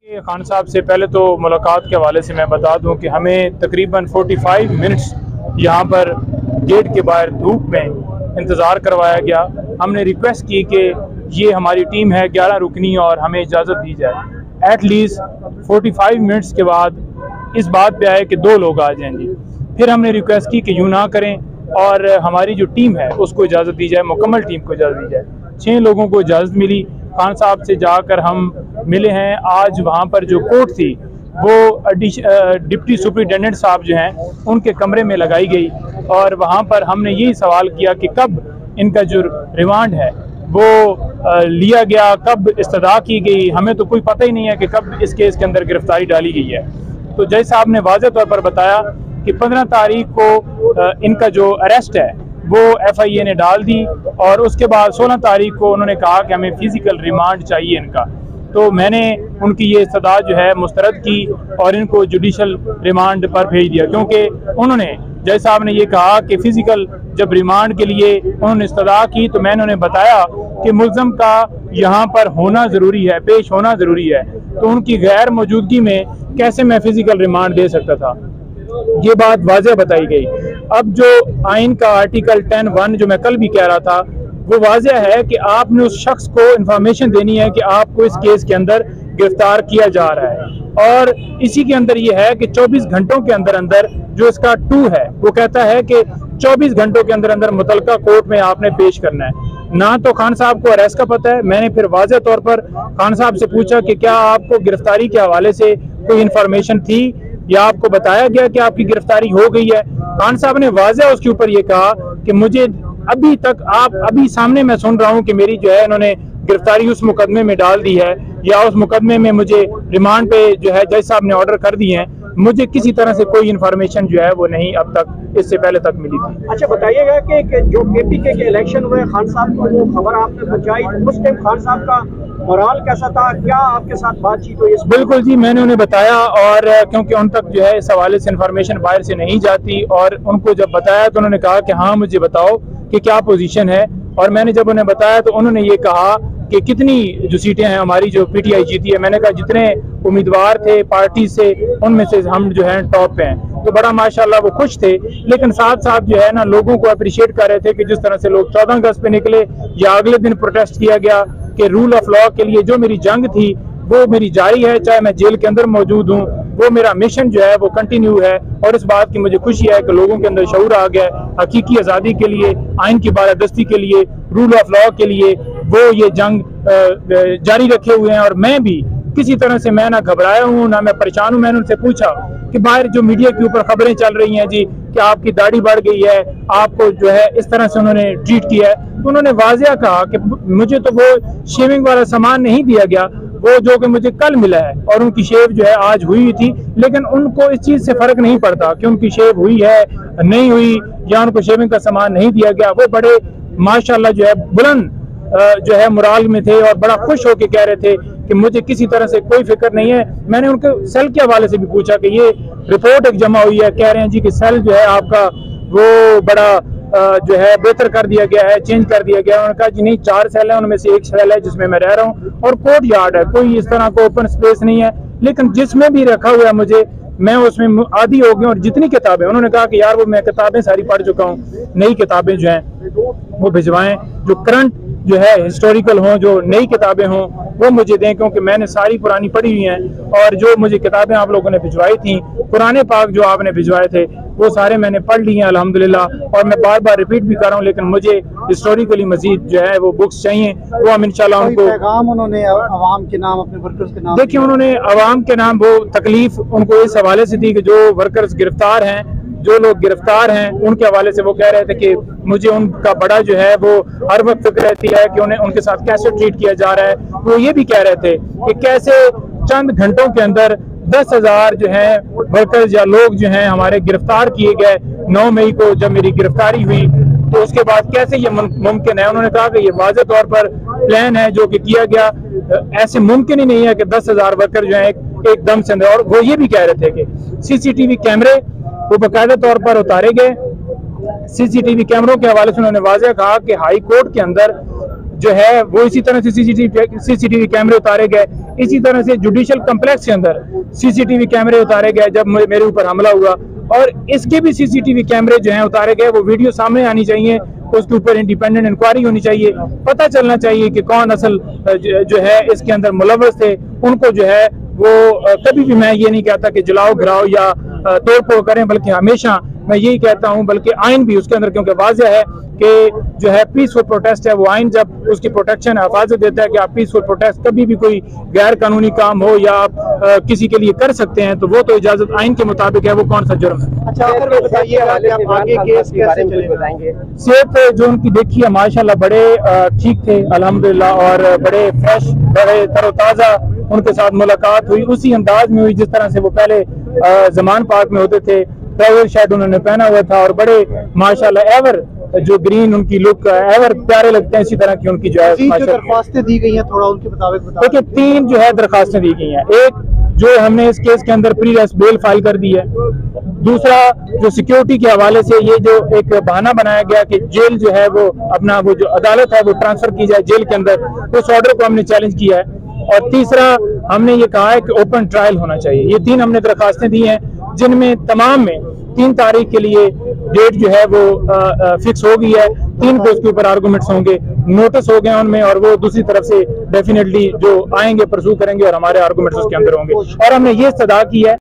खान साहब से पहले तो मुलाकात के हवाले से मैं बता दूं कि हमें तकरीबन 45 मिनट्स यहाँ पर गेट के बाहर धूप में इंतज़ार करवाया गया। हमने रिक्वेस्ट की कि ये हमारी टीम है 11 रुकनी और हमें इजाज़त दी जाए। एटलीस्ट 45 मिनट्स के बाद इस बात पे आए कि 2 लोग आ जाएंगे। फिर हमने रिक्वेस्ट की कि यूँ ना करें और हमारी जो टीम है उसको इजाज़त दी जाए, मुकम्मल टीम को इजाज़त दी जाए। 6 लोगों को इजाज़त मिली। खान साहब से जाकर हम मिले हैं। आज वहाँ पर जो कोर्ट थी वो डिप्टी सुपरिटेंडेंट साहब जो हैं उनके कमरे में लगाई गई और वहाँ पर हमने यही सवाल किया कि कब इनका जो रिमांड है वो लिया गया, कब इस्तदा की गई। हमें तो कोई पता ही नहीं है कि कब इस केस के अंदर गिरफ्तारी डाली गई है। तो जज साहब ने वाज़ेह तौर पर बताया कि 15 तारीख को इनका जो अरेस्ट है वो FIA ने डाल दी और उसके बाद 16 तारीख को उन्होंने कहा कि हमें फिज़िकल रिमांड चाहिए इनका। तो मैंने उनकी ये इस्तदा जो है मुस्तरद की और इनको जुडिशल रिमांड पर भेज दिया, क्योंकि उन्होंने जज साहब ने ये कहा कि फ़िज़िकल जब रिमांड के लिए उन्होंने इस्तदा की तो मैंने उन्हें बताया कि मुल्ज़म का यहाँ पर होना ज़रूरी है, पेश होना ज़रूरी है। तो उनकी गैर मौजूदगी में कैसे मैं फ़िज़िकल रिमांड दे सकता था, ये बात वाज़ेह बताई गई। अब जो आइन का आर्टिकल 10(1) जो मैं कल भी कह रहा था वो वाज़ेह है कि आपने उस शख्स को इंफॉर्मेशन देनी है कि आपको इस केस के अंदर गिरफ्तार किया जा रहा है। और इसी के अंदर ये है कि 24 घंटों के अंदर अंदर जो इसका 2 है वो कहता है कि 24 घंटों के अंदर अंदर मुतलका कोर्ट में आपने पेश करना है। ना तो खान साहब को अरेस्ट का पता है। मैंने फिर वाज़ेह तौर पर खान साहब से पूछा कि क्या आपको गिरफ्तारी के हवाले से कोई इंफॉर्मेशन थी या आपको बताया गया कि आपकी गिरफ्तारी हो गई है। खान साहब ने वाज़ेह उसके ऊपर ये कहा कि मुझे अभी तक अभी सामने मैं सुन रहा हूँ कि मेरी जो है इन्होंने गिरफ्तारी उस मुकदमे में डाल दी है या उस मुकदमे में मुझे रिमांड पे जो है जज साहब ने ऑर्डर कर दिए हैं। मुझे किसी तरह से कोई इन्फॉर्मेशन जो है वो नहीं अब तक इससे पहले तक मिली थी। अच्छा, बताइएगा कि जो KPK के इलेक्शन हुए खान साहब को वो खबर आपने पहुंचाई, उस टाइम खान साहब का मोराल कैसा था, क्या आपके साथ बातचीत हुई? बिल्कुल जी, मैंने उन्हें बताया और क्योंकि उन तक जो है इस हवाले से इन्फॉर्मेशन बाहर से नहीं जाती और उनको जब बताया तो उन्होंने कहा कि हाँ मुझे बताओ कि क्या पोजीशन है। और मैंने जब उन्हें बताया तो उन्होंने ये कहा कि कितनी जो सीटें हैं हमारी जो PTI जीती है। मैंने कहा जितने उम्मीदवार थे पार्टी से उनमें से हम जो है टॉप पे हैं। तो बड़ा माशाल्लाह वो खुश थे, लेकिन साथ साथ जो है ना लोगों को अप्रिशिएट कर रहे थे कि जिस तरह से लोग 14 अगस्त पे निकले या अगले दिन प्रोटेस्ट किया गया कि रूल ऑफ लॉ के लिए जो मेरी जंग थी वो मेरी जारी है, चाहे मैं जेल के अंदर मौजूद हूँ, वो मेरा मिशन जो है वो कंटिन्यू है। और इस बात की मुझे खुशी है कि लोगों के अंदर शऊर आ गया है हकीकी आज़ादी के लिए, आइन की बालादस्ती के लिए, रूल ऑफ लॉ के लिए। वो ये जंग जारी रखे हुए हैं और मैं भी किसी तरह से मैं ना घबराया हूँ ना मैं परेशान हूँ। मैंने उनसे पूछा कि बाहर जो मीडिया के ऊपर खबरें चल रही हैं जी कि आपकी दाढ़ी बढ़ गई है, आपको जो है इस तरह से उन्होंने ट्रीट किया है, तो उन्होंने वाज़ेह कहा कि मुझे तो वो शेविंग वाला सामान नहीं दिया गया, वो जो कि मुझे कल मिला है और उनकी शेव जो है आज हुई थी, लेकिन उनको इस चीज़ से फ़र्क नहीं पड़ता कि उनकी शेव हुई है नहीं हुई या उनको शेविंग का सामान नहीं दिया गया। वो बड़े माशाल्लाह जो है बुलंद जो है मुराल में थे और बड़ा खुश होकर कह रहे थे कि मुझे किसी तरह से कोई फिक्र नहीं है। मैंने उनके सेल के हवाले से भी पूछा कि ये रिपोर्ट एक जमा हुई है, कह रहे हैं जी कि सेल जो है आपका वो बड़ा जो है बेहतर कर दिया गया है, चेंज कर दिया गया है। उन्होंने कहा जी नहीं, 4 सेल है, उनमें से एक सेल है जिसमें मैं रह रहा हूँ और कोर्ट यार्ड है, कोई इस तरह का ओपन स्पेस नहीं है, लेकिन जिसमें भी रखा हुआ है मुझे मैं उसमें आदी हो गया। और जितनी किताबें, उन्होंने कहा कि यार वो मैं किताबें सारी पढ़ चुका हूँ, नई किताबें जो हैं वो भिजवाएं, जो करंट जो है हिस्टोरिकल हों, जो नई किताबें हों वो मुझे दें, क्योंकि मैंने सारी पुरानी पढ़ी हुई हैं और जो मुझे किताबें आप लोगों ने भिजवाई थी, पुराने पाक जो आपने भिजवाए थे वो सारे मैंने पढ़ ली हैं अल्हम्दुलिल्लाह। और मैं बार बार रिपीट भी कर रहा हूँ, लेकिन मुझे हिस्टोरिकली मजीद जो है वो बुक्स चाहिए, वो हम इंशाल्लाह उनको पैगाम उन्होंने अवाम के नाम, अपने वर्कर्स के नाम, देखिए उन्होंने अवाम के नाम वो तकलीफ उनको इस हवाले से दी कि जो वर्कर्स गिरफ्तार हैं, जो लोग गिरफ्तार हैं उनके हवाले से वो कह रहे थे कि मुझे उनका बड़ा जो है वो हर वक्त फिक्र रहती है कि उन्हें उनके साथ कैसे ट्रीट किया जा रहा है। वो ये भी कह रहे थे कि कैसे चंद घंटों के अंदर 10,000 जो हैं वर्कर्स या लोग जो हैं हमारे गिरफ्तार किए गए। 9 मई को जब मेरी गिरफ्तारी हुई तो उसके बाद कैसे ये मुमकिन है। उन्होंने कहा कि ये वाज़ेह तौर पर प्लान है जो कि किया गया, ऐसे मुमकिन ही नहीं है कि 10,000 वर्कर जो है एकदम से। और वो ये भी कह रहे थे कि CCTV कैमरे वो बाकायदा तौर पर उतारे गए। CCTV कैमरों के हवाले से उन्होंने वाज़ेह कहा कि हाई कोर्ट के अंदर जो है वो इसी तरह से सीसीटीवी कैमरे उतारे गए। इसी तरह से जुडिशियल कम्प्लेक्स के अंदर सीसीटीवी कैमरे उतारे गए जब मेरे ऊपर हमला हुआ, और इसके भी सीसीटीवी कैमरे जो हैं उतारे गए। वो वीडियो सामने आनी चाहिए, उसके ऊपर इंडिपेंडेंट इंक्वायरी होनी चाहिए, पता चलना चाहिए कि कौन असल जो है इसके अंदर मुलव्वस थे। उनको जो है वो कभी भी मैं ये नहीं कहता कि जलाओ गिराओ या तोड़ फोड़ करें, बल्कि हमेशा मैं यही कहता हूं, बल्कि आइन भी उसके अंदर, क्योंकि वाज़ेह है कि जो है पीसफुल प्रोटेस्ट है, वो आइन जब उसकी प्रोटेक्शन हिफाजत देता है कि आप पीसफुल प्रोटेस्ट कभी भी कोई गैर कानूनी काम हो या आप किसी के लिए कर सकते हैं, तो वो तो इजाजत आइन के मुताबिक है, वो कौन सा जुर्म है। अच्छा, अगर बताइएगा कि आप आगे केस कैसे चलेंगे? सेहत जो उनकी देखी है माशाल्लाह बड़े ठीक थे अल्हम्दुलिल्लाह, और बड़े फ्रेश, बड़े तरोताज़ा उनके साथ मुलाकात हुई, उसी अंदाज में हुई जिस तरह से वो पहले जमान पार्क में होते थे। ट्रैवल शर्ट उन्होंने पहना हुआ था और बड़े माशाल्लाह एवर जो ग्रीन उनकी लुक एवर प्यारे लगते हैं, इसी तरह की उनकी जो है दरख्वास्तें दी गई हैं, थोड़ा उनके मुताबिक बताओ। देखिए 3 जो है दरखास्तें दी गई हैं। एक जो हमने इस केस के अंदर प्री अरेस्ट बेल फाइल कर दी है। दूसरा जो सिक्योरिटी के हवाले से ये जो एक बहाना बनाया गया कि जेल जो है वो अपना वो जो अदालत है वो ट्रांसफर की जाए जेल के अंदर, उस ऑर्डर को हमने चैलेंज किया है। और तीसरा हमने ये कहा है कि ओपन ट्रायल होना चाहिए। ये 3 हमने दरखास्तें दी हैं, जिनमें तमाम में 3 तारीख के लिए डेट जो है वो फिक्स हो गई है। 3 को उसके ऊपर आर्गूमेंट्स होंगे, नोटिस हो गए उनमें, और वो दूसरी तरफ से डेफिनेटली जो आएंगे परसू करेंगे और हमारे आर्गूमेंट्स उसके अंदर होंगे। और हमने ये इस्तदा की है